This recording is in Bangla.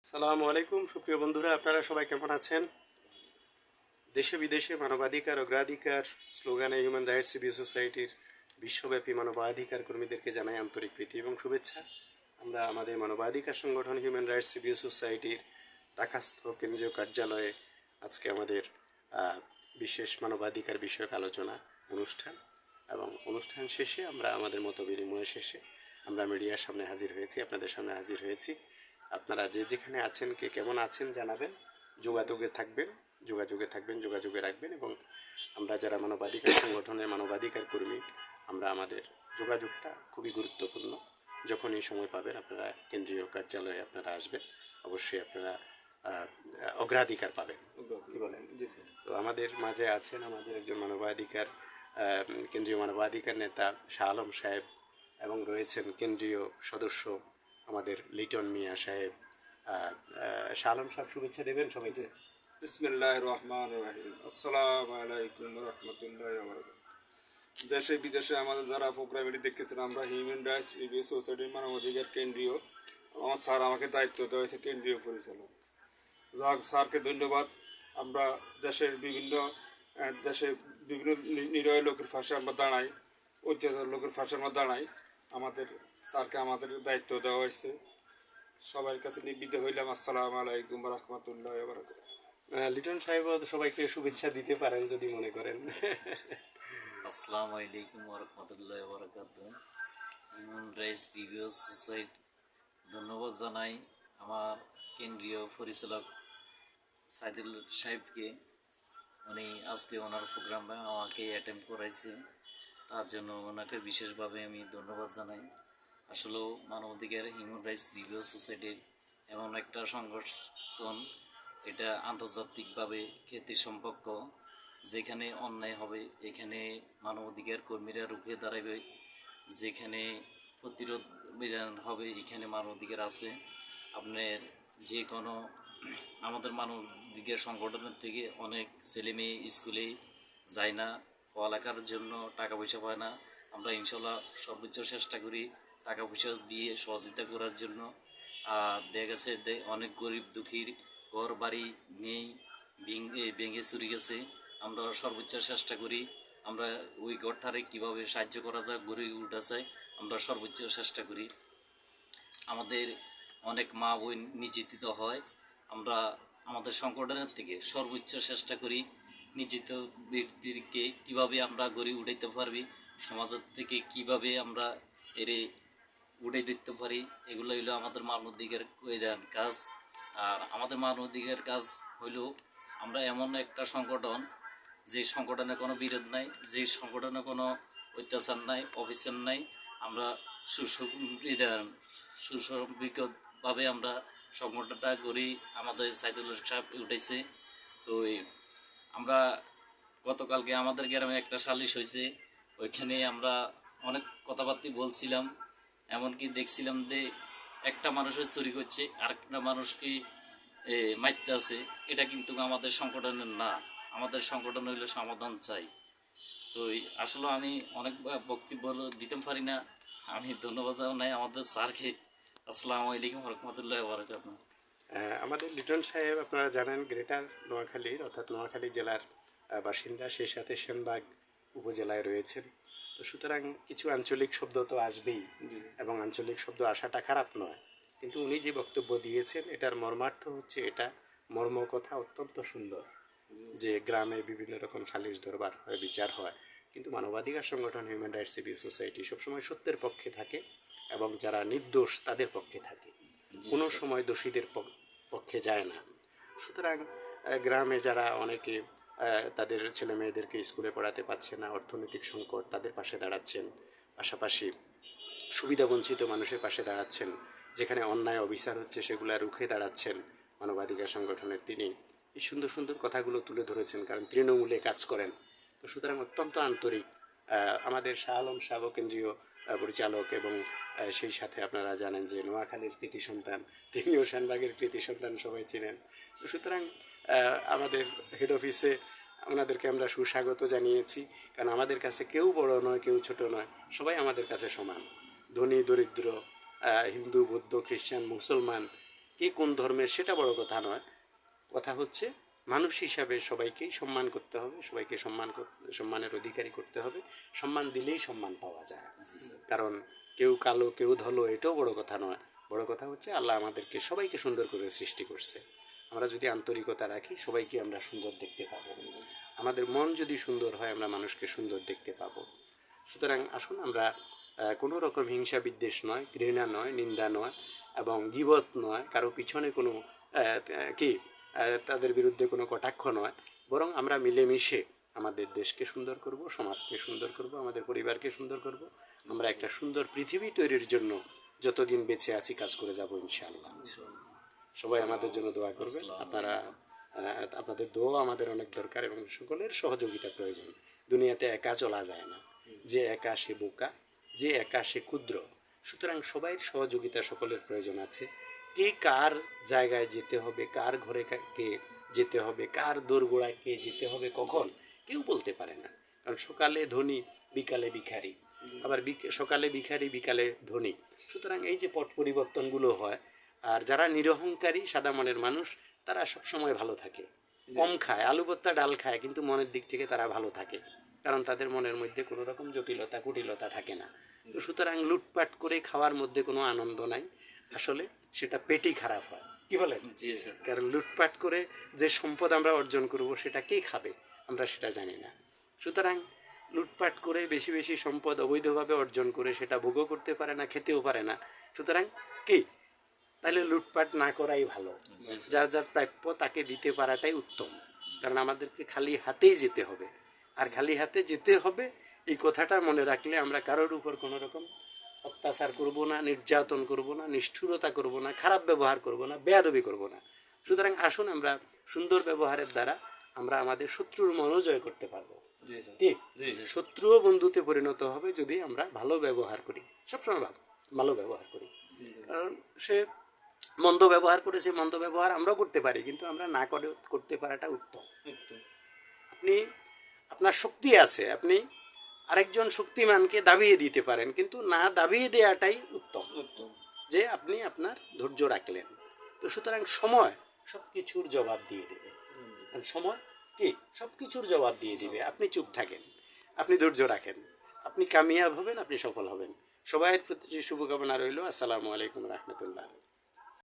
আসসালামু আলাইকুম সুপ্রিয় বন্ধুরা, আপনারা সবাই কেমন আছেন? দেশে বিদেশে মানবাধিকার অগ্রাধিকার স্লোগানে হিউম্যান রাইটস সিভিল সোসাইটির বিশ্বব্যাপী মানবাধিকার কর্মীদেরকে জানাই আন্তরিক প্রীতি এবং শুভেচ্ছা। আমরা আমাদের মানবাধিকার সংগঠন হিউম্যান রাইটস সিভিল সোসাইটির ঢাকাস্থ কেন্দ্রীয় কার্যালয়ে আজকে আমাদের বিশেষ মানবাধিকার বিষয়ক আলোচনা অনুষ্ঠান এবং অনুষ্ঠান শেষে আমরা আমাদের মত বিনিময় শেষে আমরা মিডিয়ার সামনে হাজির হয়েছি, আপনাদের সামনে হাজির হয়েছি। আপনারা যে যেখানে আছেন, কে কেমন আছেন জানাবেন, যোগাযোগে থাকবেন, যোগাযোগে রাখবেন এবং আমরা যারা মানবাধিকার সংগঠনের মানবাধিকার কর্মী, আমরা আমাদের যোগাযোগটা খুবই গুরুত্বপূর্ণ। যখনই সময় পাবেন আপনারা কেন্দ্রীয় কার্যালয়ে আপনারা আসবেন, অবশ্যই আপনারা অগ্রাধিকার পাবেন। কি বলেন? জি স্যার। তো আমাদের মাঝে আছেন আমাদের একজন মানবাধিকার কেন্দ্রীয় মানবাধিকার নেতা শাহ আলম সাহেব এবং রয়েছেন কেন্দ্রীয় সদস্য আমাদের লিটন মিয়া সাহেব। শাহ আলম সাহেব শুভেচ্ছা দেবেন সবাইকে। বিসমিল্লাহির রহমানির রহিম। আসসালামু আলাইকুম ওয়া রাহমাতুল্লাহি ওয়া বারাকাতুহু। দেশে বিদেশে আমাদের যারা প্রোগ্রামটি দেখতেছেন, আমরা হিউম্যান রাইটস রিভিউ সোসাইটির মানবাধিকার কেন্দ্রীয়, আমার স্যার আমাকে দায়িত্ব দেওয়া হয়েছে কেন্দ্রীয় পরিচালক। স্যারকে ধন্যবাদ। আমরা দেশের বিভিন্ন নিরীহ লোকের পাশে আমরা দাঁড়াই, অত্যাচার লোকের পাশে আমরা দাঁড়াই। আমাদের স্যারকে আমাদের দায়িত্ব দেওয়া হয়েছে। সবার কাছে নিবেদিত হইলাম, আসসালামু আলাইকুম ওয়া রাহমাতুল্লাহি ওয়া বারাকাতুহু। লিটন সাহেব সবাইকে শুভেচ্ছা দিতে পারেন যদি মনে করেন। আসসালামু আলাইকুম ওয়া রাহমাতুল্লাহি ওয়া বারাকাতুহু। হিউম্যান রাইটস রিভিউ সোসাইটি ধন্যবাদ জানাই আমার কেন্দ্রীয় পরিচালক সাইদুল সাহেবকে। উনি আজকে ওনার প্রোগ্রামে আমাকে অ্যাটেম্প করাইছে, তার জন্য ওনাকে বিশেষভাবে আমি ধন্যবাদ জানাই। আসলেও মানবাধিকার হিউম্যান রাইটস রিভিউ সোসাইটির এমন একটা সংগঠন, এটা আন্তর্জাতিকভাবে খ্যাতিসম্পন্ন। যেখানে অন্যায় হবে এখানে মানবাধিকার কর্মীরা রুখে দাঁড়াবে, যেখানে প্রতিরোধ বিধান হবে এখানে মানবাধিকার আছে। আপনার যে কোনো আমাদের মানবাধিকার সংগঠনের থেকে অনেক ছেলে মেয়ে স্কুলে যায় না, পড়ালেখার জন্য টাকা পয়সা পায় না। আমরা ইনশাল্লাহ সর্বোচ্চ চেষ্টা করি টাকা পয়সা দিয়ে সহযোগিতা করার জন্য। দেখা গেছে অনেক গরিব দুঃখীর ঘর বাড়ি নেই, ভেঙে চুরি গেছে। আমরা সর্বোচ্চ চেষ্টা করি আমরা ওই ঘরটারে কীভাবে সাহায্য করা যায়, গড়ে উঠা যায়, আমরা সর্বোচ্চ চেষ্টা করি। আমাদের অনেক মা বোন নির্যাতিত হয়, আমরা আমাদের সংগঠনের থেকে সর্বোচ্চ চেষ্টা করি নির্যাতিত ব্যক্তিকে কীভাবে আমরা গড়ে উঠাইতে পারবি, সমাজের থেকে কিভাবে আমরা এরে উঠে দিতে পারি, এগুলো হইলো আমাদের মানবাধিকার কাজ। আর আমাদের মানবাধিকার কাজ হইল আমরা এমন একটা সংগঠন যে সংগঠনে কোনো বিরোধ নাই, যে সংগঠনে কোনো অত্যাচার নাই, অফিসার নাই। আমরা সুসংবিকভাবে আমরা সংগঠনটা করি, আমাদের সাইদুল সাহেব উঠেছে। তো আমরা গতকালকে আমাদের গ্রামে একটা সালিশ হয়েছে, ওইখানে আমরা অনেক কথাবার্তা বলছিলাম। এমনকি দেখছিলাম যে একটা মানুষের চুরি করছে আরেকটা মানুষকে মারতে আছে। এটা কিন্তু আমাদের সংগঠনের না, আমাদের সংগঠন হইলে সমাধান চাই। তো আসলে আমি অনেক বক্তব্য দিতে পারি না, আমি ধন্যবাদ জানাই আমাদের স্যারকে। আসসালামু আলাইকুম রহমতুল্লাহ বারাকাতুহু। আমাদের লিটন সাহেব আপনারা জানেন গ্রেটার নোয়াখালীর অর্থাৎ নোয়াখালী জেলার বাসিন্দা, সেই সাথে সেনবাগ উপজেলায় রয়েছেন। তো সুতরাং কিছু আঞ্চলিক শব্দ তো আসবেই এবং আঞ্চলিক শব্দ আসাটা খারাপ নয়, কিন্তু উনি যে বক্তব্য দিয়েছেন এটার মর্মার্থ হচ্ছে, এটা মর্মকথা অত্যন্ত সুন্দর যে গ্রামে বিভিন্ন রকম সালিশ দরবার হয়, বিচার হয়, কিন্তু মানবাধিকার সংগঠন হিউম্যান রাইটস সিভিল সোসাইটি সবসময় সত্যের পক্ষে থাকে এবং যারা নির্দোষ তাদের পক্ষে থাকে, কোনো সময় দোষীদের পক্ষে যায় না। সুতরাং গ্রামে যারা অনেকে তাদের ছেলে মেয়েদেরকে স্কুলে পড়াতে পারছে না, অর্থনৈতিক সংকট, তাদের পাশে দাঁড়াচ্ছেন, পাশাপাশি সুবিধাবঞ্চিত মানুষের পাশে দাঁড়াচ্ছেন, যেখানে অন্যায় অবিচার হচ্ছে সেগুলা রুখে দাঁড়াচ্ছেন মানবাধিকার সংগঠনের তিনি। এই সুন্দর সুন্দর কথাগুলো তুলে ধরেছেন, কারণ তৃণমূলে কাজ করেন। তো সুতরাং অত্যন্ত আন্তরিক আমাদের শাহ আলম সাহেব কেন্দ্রীয় পরিচালক এবং সেই সাথে আপনারা জানেন যে নোয়াখালীর কৃতি সন্তান, তিনিও সেনবাগের কৃতি সন্তান, সবাই চিনেন। তো সুতরাং আমাদের হেড অফিসে ওনাদেরকে আমরা সুস্বাগত জানিয়েছি, কারণ আমাদের কাছে কেউ বড় নয়, কেউ ছোট নয়, সবাই আমাদের কাছে সমান। ধনী দরিদ্র, হিন্দু বৌদ্ধ খ্রিস্টান মুসলমান কে কোন ধর্মের সেটা বড় কথা নয়। কথা হচ্ছে মানুষ হিসাবে সবাইকেই সম্মান করতে হবে, সবাইকে সম্মানের অধিকারী করতে হবে। সম্মান দিলেই সম্মান পাওয়া যায়। কারণ কেউ কালো কেউ ধলো এটাও বড় কথা নয়। বড় কথা হচ্ছে আল্লাহ আমাদেরকে সবাইকে সুন্দর করে সৃষ্টি করছে। আমরা যদি আন্তরিকতা রাখি সবাইকে আমরা সুন্দর দেখতে পাবো। আমাদের মন যদি সুন্দর হয় আমরা মানুষকে সুন্দর দেখতে পাবো। সুতরাং আসুন আমরা কোনো রকম হিংসা বিদ্বেষ নয়, ঘৃণা নয়, নিন্দা নয় এবং গীবত নয়, কারো পিছনে কোনো তাদের বিরুদ্ধে কোনো কটাক্ষ নয়, বরং আমরা মিলেমিশে আমাদের দেশকে সুন্দর করব, সমাজকে সুন্দর করব, আমাদের পরিবারকে সুন্দর করব। আমরা একটা সুন্দর পৃথিবী তৈরির জন্য যতদিন বেঁচে আছি কাজ করে যাব ইনশাআল্লাহ। সবাই আমাদের জন্য দোয়া করবেন। আপনাদের দোয়া আমাদের অনেক দরকার এবং সকলের সহযোগিতা প্রয়োজন। দুনিয়াতে একা চলা যায় না। যে একা সে বোকা, যে একা সে ক্ষুদ্র। সুতরাং সবাই সহযোগিতা সকলের প্রয়োজন আছে। কে কার জায়গায় যেতে হবে, কার ঘরে কে যেতে হবে, কার দোরগোড়ায় কে যেতে হবে কখন, কেউ বলতে পারে না। কারণ সকালে ধনী বিকালে ভিখারি, আবার সকালে ভিখারি বিকালে ধনী। সুতরাং এই যে পট পরিবর্তনগুলো হয়, আর যারা নিরহংকারী সাদা মনের মানুষ তারা সবসময় ভালো থাকে, কম খায়, আলু ভর্তা ডাল খায়, কিন্তু মনের দিক থেকে তারা ভালো থাকে। কারণ তাদের মনের মধ্যে কোনো রকম জটিলতা কুটিলতা থাকে না। তো সুতরাং লুটপাট করে খাওয়ার মধ্যে কোনো আনন্দ নাই। আসলে সেটা পেটই খারাপ হয়। কি বলেন? কারণ লুটপাট করে যে সম্পদ আমরা অর্জন করব সেটা কে খাবে আমরা সেটা জানি না। সুতরাং লুটপাট করে বেশি বেশি সম্পদ অবৈধভাবে অর্জন করে সেটা ভোগও করতে পারে না, খেতেও পারে না। সুতরাং কি তাহলে লুটপাট না করাই ভালো। যার যার প্রাপ্য তাকে দিতে পারাটাই উত্তম। কারণ আমাদেরকে খালি হাতেই যেতে হবে, আর খালি হাতে যেতে হবে এই কথাটা মনে রাখলে আমরা কারোর উপর কোনো রকম অত্যাচার করব না, নির্যাতন করব না, নিষ্ঠুরতা করব না, খারাপ ব্যবহার করব না, বেয়াদবি করব না। সুতরাং আসুন আমরা সুন্দর ব্যবহারের দ্বারা আমরা আমাদের শত্রুর মনও জয় করতে পারবো। ঠিক, শত্রুও বন্ধুতে পরিণত হবে যদি আমরা ভালো ব্যবহার করি, সবসময় ভালো ব্যবহার করি। কারণ সে মন্দ ব্যবহার করেছে, মন্দ ব্যবহার আমরাও করতে পারি, কিন্তু আমরা না করতে পারাটা উত্তম। আপনি আপনার শক্তি আছে, আপনি আরেকজন শক্তিমানকে দাবিয়ে দিতে পারেন, কিন্তু না দাবিয়ে দেওয়াটাই উত্তম। যে আপনি আপনার ধৈর্য রাখলেন। তো সুতরাং সময় সব কিছুর জবাব দিয়ে দেবে। সময় কি সব কিছুর জবাব দিয়ে দিবে। আপনি চুপ থাকেন, আপনি ধৈর্য রাখেন, আপনি কামিয়াব হবেন, আপনি সফল হবেন। সবাইয়ের প্রতি শুভকামনা রইল। আসসালামু আলাইকুম রহমতুল্লাহ।